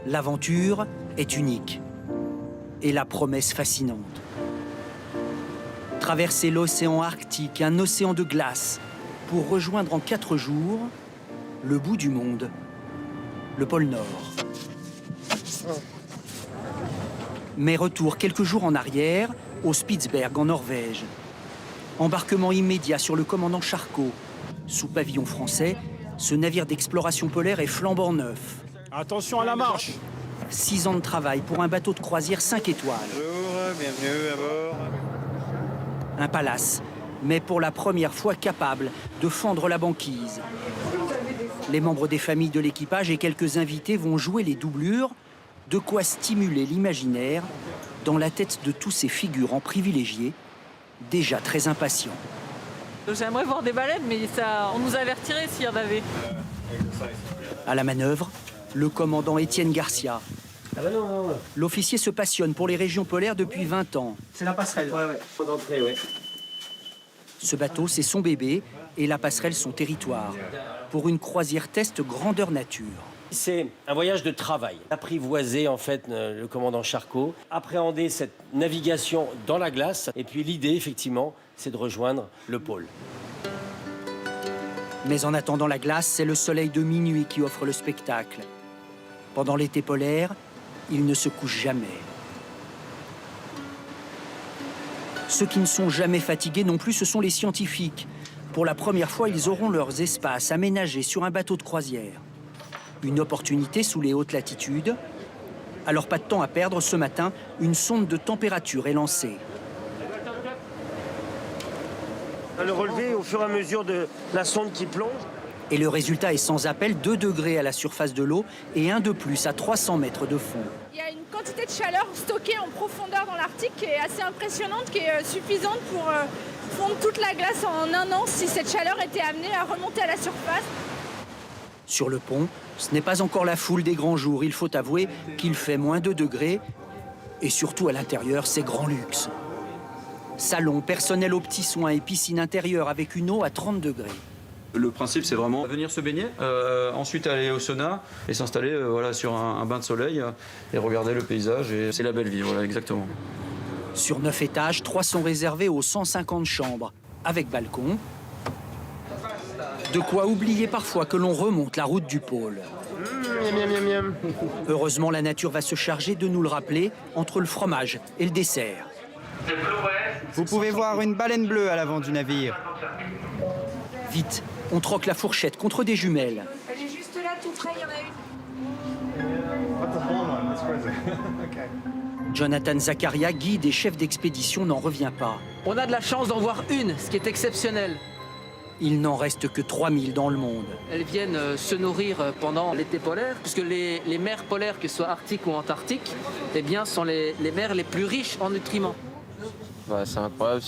L'aventure est unique et la promesse fascinante. Traverser l'océan Arctique, un océan de glace, pour rejoindre en 4 jours le bout du monde, le pôle Nord. Mais retour quelques jours en arrière, au Spitsberg en Norvège. Embarquement immédiat sur le commandant Charcot. Sous pavillon français, ce navire d'exploration polaire est flambant neuf. Attention à la marche. 6 ans de travail pour un bateau de croisière 5 étoiles. Bonjour, bienvenue à bord. Un palace, mais pour la première fois capable de fendre la banquise. Les membres des familles de l'équipage et quelques invités vont jouer les doublures, de quoi stimuler l'imaginaire dans la tête de tous ces figurants privilégiés, déjà très impatients. J'aimerais voir des baleines, mais ça, on nous avertirait s'il y en avait. À la manœuvre, le commandant Étienne Garcia. L'officier se passionne pour les régions polaires depuis 20 ans. C'est la passerelle. Ouais. Faut d'entrée, ouais. Ce bateau, c'est son bébé et la passerelle son territoire. Pour une croisière test grandeur nature. C'est un voyage de travail. Apprivoiser en fait le commandant Charcot, appréhender cette navigation dans la glace. Et puis l'idée, effectivement, c'est de rejoindre le pôle. Mais en attendant la glace, c'est le soleil de minuit qui offre le spectacle. Pendant l'été polaire, il ne se couche jamais. Ceux qui ne sont jamais fatigués non plus, ce sont les scientifiques. Pour la première fois, ils auront leurs espaces aménagés sur un bateau de croisière. Une opportunité sous les hautes latitudes. Alors pas de temps à perdre, ce matin, une sonde de température est lancée. Le relevé au fur et à mesure de la sonde qui plonge. Et le résultat est sans appel, 2 degrés à la surface de l'eau et un de plus à 300 mètres de fond. Il y a une quantité de chaleur stockée en profondeur dans l'Arctique qui est assez impressionnante, qui est suffisante pour fondre toute la glace en 1 an si cette chaleur était amenée à remonter à la surface. Sur le pont, ce n'est pas encore la foule des grands jours. Il faut avouer qu'il fait moins 2 degrés. Et surtout à l'intérieur, c'est grand luxe. Salon, personnel aux petits soins et piscine intérieure avec une eau à 30 degrés. Le principe, c'est vraiment venir se baigner, ensuite aller au sauna et s'installer voilà, sur un bain de soleil et regarder le paysage. Et c'est la belle vie, voilà, exactement. Sur 9 étages, 3 sont réservés aux 150 chambres, avec balcon. De quoi oublier parfois que l'on remonte la route du pôle. Heureusement, la nature va se charger de nous le rappeler entre le fromage et le dessert. Vous pouvez voir une baleine bleue à l'avant du navire. Vite, on troque la fourchette contre des jumelles. Elle est juste là, tout près, il y en a une. Jonathan Zakaria, guide et chef d'expédition, n'en revient pas. On a de la chance d'en voir une, ce qui est exceptionnel. Il n'en reste que 3000 dans le monde. Elles viennent se nourrir pendant l'été polaire, puisque les mers polaires, que ce soit arctiques ou antarctiques, eh bien, sont les mers les plus riches en nutriments. Bah, c'est incroyable,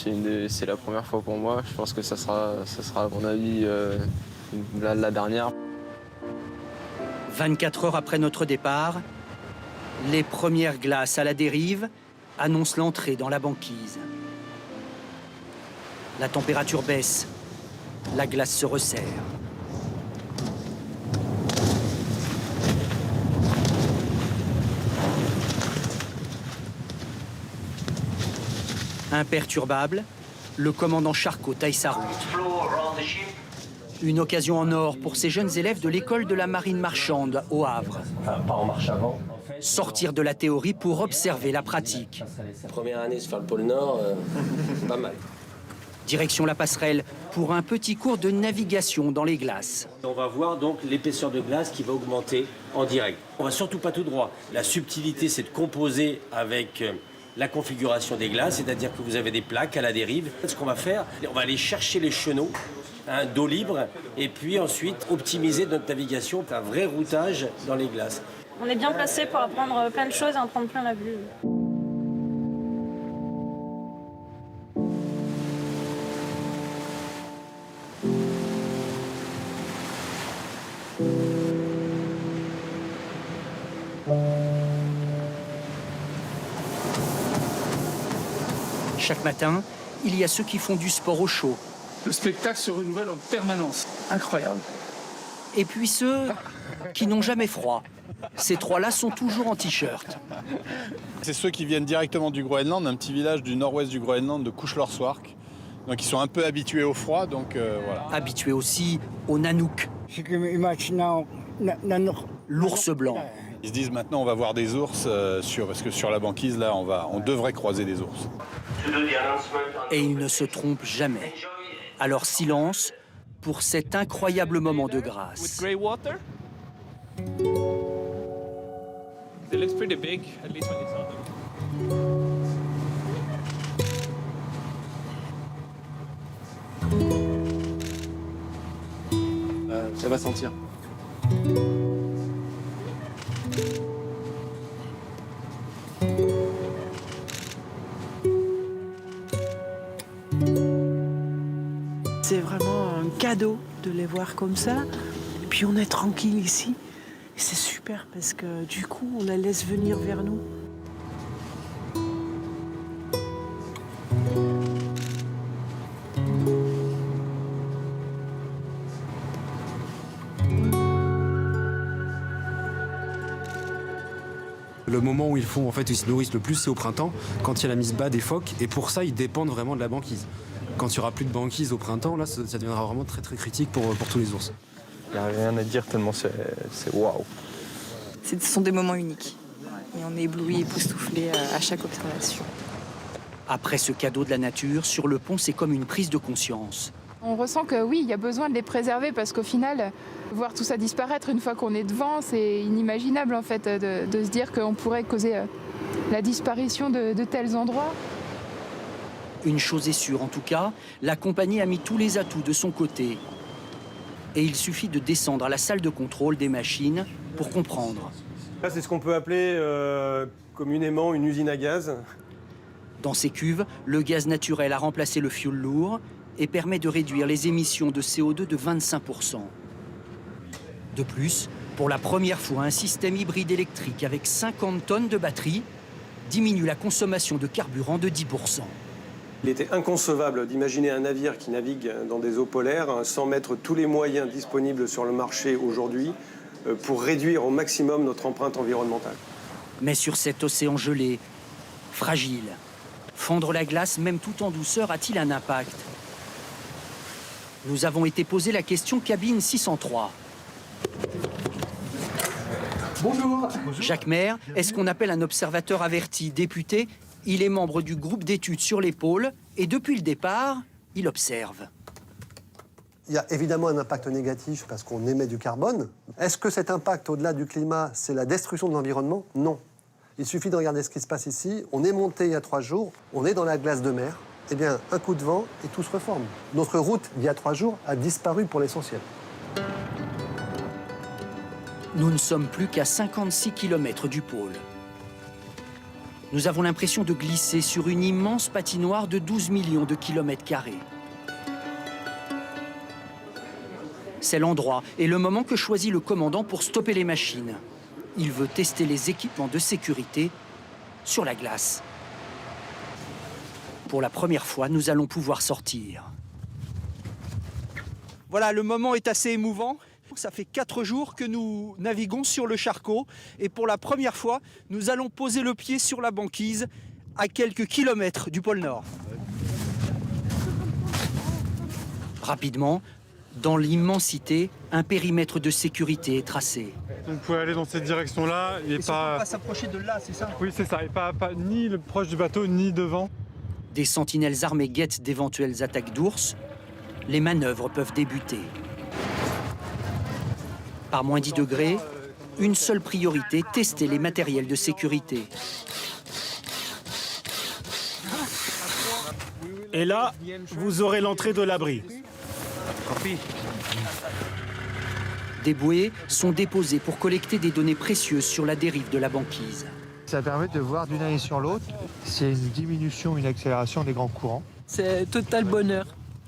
c'est la première fois pour moi. Je pense que ça sera à mon avis la dernière. 24 heures après notre départ, les premières glaces à la dérive annoncent l'entrée dans la banquise. La température baisse, la glace se resserre. Imperturbable, le commandant Charcot taille sa route. Une occasion en or pour ces jeunes élèves de l'école de la marine marchande au Havre. Enfin, pas en marche avant. Sortir de la théorie pour observer la pratique. Première année se faire le pôle Nord, pas mal. Direction la passerelle pour un petit cours de navigation dans les glaces. On va voir donc l'épaisseur de glace qui va augmenter en direct. On va surtout pas tout droit. La subtilité, c'est de composer avec la configuration des glaces, c'est-à-dire que vous avez des plaques à la dérive. Ce qu'on va faire, on va aller chercher les chenaux, d'eau libre, et puis ensuite optimiser notre navigation, un vrai routage dans les glaces. On est bien placé pour apprendre plein de choses et en prendre plein la vue. Chaque matin, il y a ceux qui font du sport au chaud. Le spectacle se renouvelle en permanence. Incroyable. Et puis ceux qui n'ont jamais froid. Ces trois-là sont toujours en t-shirt. C'est ceux qui viennent directement du Groenland, un petit village du nord-ouest du Groenland de Kuchlorswark. Donc ils sont un peu habitués au froid, donc voilà. Habitués aussi au nanook, l'ours blanc. Ils se disent maintenant on va voir des ours, parce que sur la banquise là on devrait croiser des ours. Et ils ne se trompent jamais. Alors silence pour cet incroyable moment de grâce. They look pretty big, at least when you saw them. Ça va sentir. C'est vraiment un cadeau de les voir comme ça. Et puis on est tranquille ici. Et c'est super parce que du coup, on la laisse venir vers nous. Le moment où ils se nourrissent le plus, c'est au printemps, quand il y a la mise bas des phoques. Et pour ça, ils dépendent vraiment de la banquise. Quand il n'y aura plus de banquise au printemps, là, ça deviendra vraiment très très critique pour tous les ours. Il n'y a rien à dire tellement c'est waouh. Ce sont des moments uniques. Et on est ébloui, époustouflé à chaque observation. Après ce cadeau de la nature, sur le pont, c'est comme une prise de conscience. On ressent que oui, il y a besoin de les préserver parce qu'au final, voir tout ça disparaître une fois qu'on est devant, c'est inimaginable en fait de se dire qu'on pourrait causer la disparition de tels endroits. Une chose est sûre, en tout cas, la compagnie a mis tous les atouts de son côté. Et il suffit de descendre à la salle de contrôle des machines pour comprendre. Là, c'est ce qu'on peut appeler communément une usine à gaz. Dans ces cuves, le gaz naturel a remplacé le fioul lourd et permet de réduire les émissions de CO2 de 25%. De plus, pour la première fois, un système hybride électrique avec 50 tonnes de batterie diminue la consommation de carburant de 10%. Il était inconcevable d'imaginer un navire qui navigue dans des eaux polaires sans mettre tous les moyens disponibles sur le marché aujourd'hui pour réduire au maximum notre empreinte environnementale. Mais sur cet océan gelé, fragile, fondre la glace, même tout en douceur, a-t-il un impact? Nous avons été posé la question cabine 603. Bonjour. Jacques Maire est ce qu'on appelle un observateur averti, député. Il est membre du groupe d'études sur les pôles et depuis le départ, il observe. Il y a évidemment un impact négatif parce qu'on émet du carbone. Est-ce que cet impact, au-delà du climat, c'est la destruction de l'environnement? Non. Il suffit de regarder ce qui se passe ici. On est monté il y a 3 jours, on est dans la glace de mer. Eh bien, un coup de vent et tout se reforme. Notre route, il y a 3 jours, a disparu pour l'essentiel. Nous ne sommes plus qu'à 56 km du pôle. Nous avons l'impression de glisser sur une immense patinoire de 12 millions de kilomètres carrés. C'est l'endroit et le moment que choisit le commandant pour stopper les machines. Il veut tester les équipements de sécurité sur la glace. Pour la première fois, nous allons pouvoir sortir. Voilà, le moment est assez émouvant. Ça fait 4 jours que nous naviguons sur le Charcot et pour la première fois, nous allons poser le pied sur la banquise à quelques kilomètres du pôle Nord. Rapidement, dans l'immensité, un périmètre de sécurité est tracé. Vous pouvez aller dans cette direction-là. Et pas s'approcher de là, c'est ça? Oui, c'est ça. Et pas ni proche du bateau, ni devant. Des sentinelles armées guettent d'éventuelles attaques d'ours. Les manœuvres peuvent débuter. Par moins 10 degrés, une seule priorité, tester les matériels de sécurité. Et là, vous aurez l'entrée de l'abri. Des bouées sont déposées pour collecter des données précieuses sur la dérive de la banquise. Ça permet de voir d'une année sur l'autre s'il y a une diminution, une accélération des grands courants. C'est total bonheur.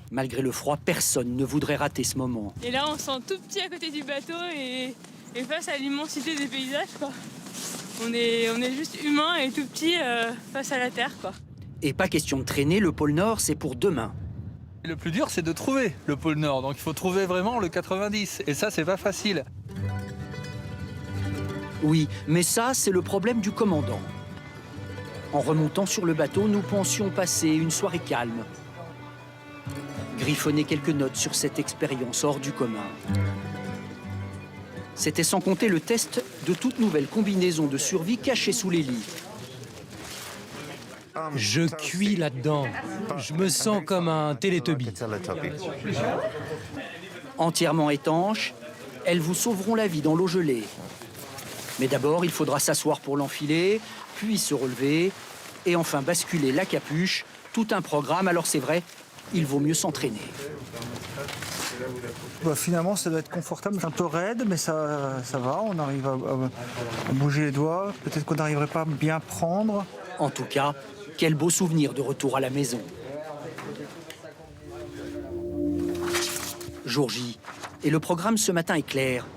Malgré le froid, personne ne voudrait rater ce moment. Et là, on se sent tout petit à côté du bateau et face à l'immensité des paysages, quoi. On est juste humain et tout petit face à la terre, quoi. Et pas question de traîner, le pôle Nord, c'est pour demain. Le plus dur, c'est de trouver le pôle Nord. Donc il faut trouver vraiment le 90. Et ça, c'est pas facile. Oui, mais ça, c'est le problème du commandant. En remontant sur le bateau, nous pensions passer une soirée calme. Griffonner quelques notes sur cette expérience hors du commun. C'était sans compter le test de toute nouvelle combinaison de survie cachée sous les lits. Je cuis là-dedans. Je me sens comme un Télétubby. Entièrement étanches, elles vous sauveront la vie dans l'eau gelée. Mais d'abord, il faudra s'asseoir pour l'enfiler, puis se relever, et enfin basculer la capuche. Tout un programme, alors c'est vrai, il vaut mieux s'entraîner. Finalement, ça doit être confortable, un peu raide, mais ça va, on arrive à bouger les doigts. Peut-être qu'on n'arriverait pas à bien prendre. En tout cas, quel beau souvenir de retour à la maison. Jour J. Et le programme ce matin est clair.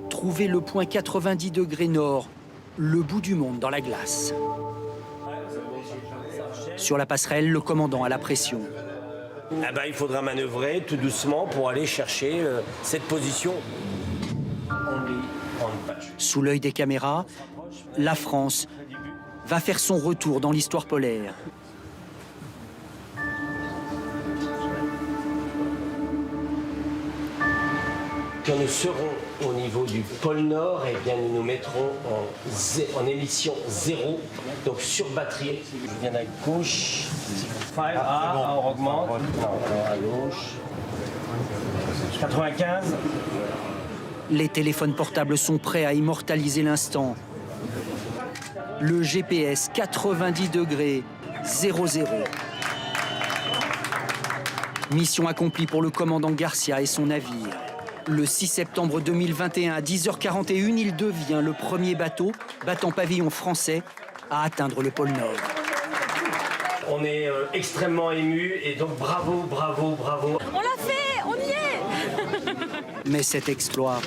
Trouver le point 90 degrés nord, le bout du monde dans la glace. Sur la passerelle, le commandant a la pression. Il faudra manœuvrer tout doucement pour aller chercher cette position. Sous l'œil des caméras, la France va faire son retour dans l'histoire polaire. Quand nous serons au niveau du pôle Nord, eh bien, nous nous mettrons en émission 0, donc sur batterie. Je viens à gauche. On augmente. Non, à gauche. 95. Les téléphones portables sont prêts à immortaliser l'instant. Le GPS 90 degrés 00. Mission accomplie pour le commandant Garcia et son navire. Le 6 septembre 2021 à 10h41, il devient le premier bateau battant pavillon français à atteindre le pôle Nord. On est extrêmement ému et donc bravo, bravo, bravo. On l'a fait, on y est. Mais cet exploit,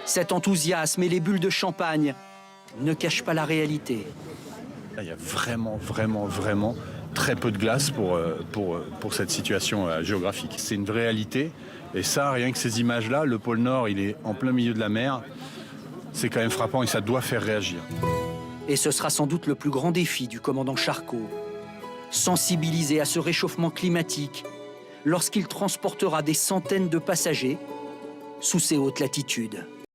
cet enthousiasme et les bulles de champagne ne cachent pas la réalité. Il y a vraiment très peu de glace pour cette situation géographique. C'est une réalité. Et ça, rien que ces images-là, le pôle Nord, il est en plein milieu de la mer. C'est quand même frappant et ça doit faire réagir. Et ce sera sans doute le plus grand défi du commandant Charcot. Sensibiliser à ce réchauffement climatique lorsqu'il transportera des centaines de passagers sous ces hautes latitudes.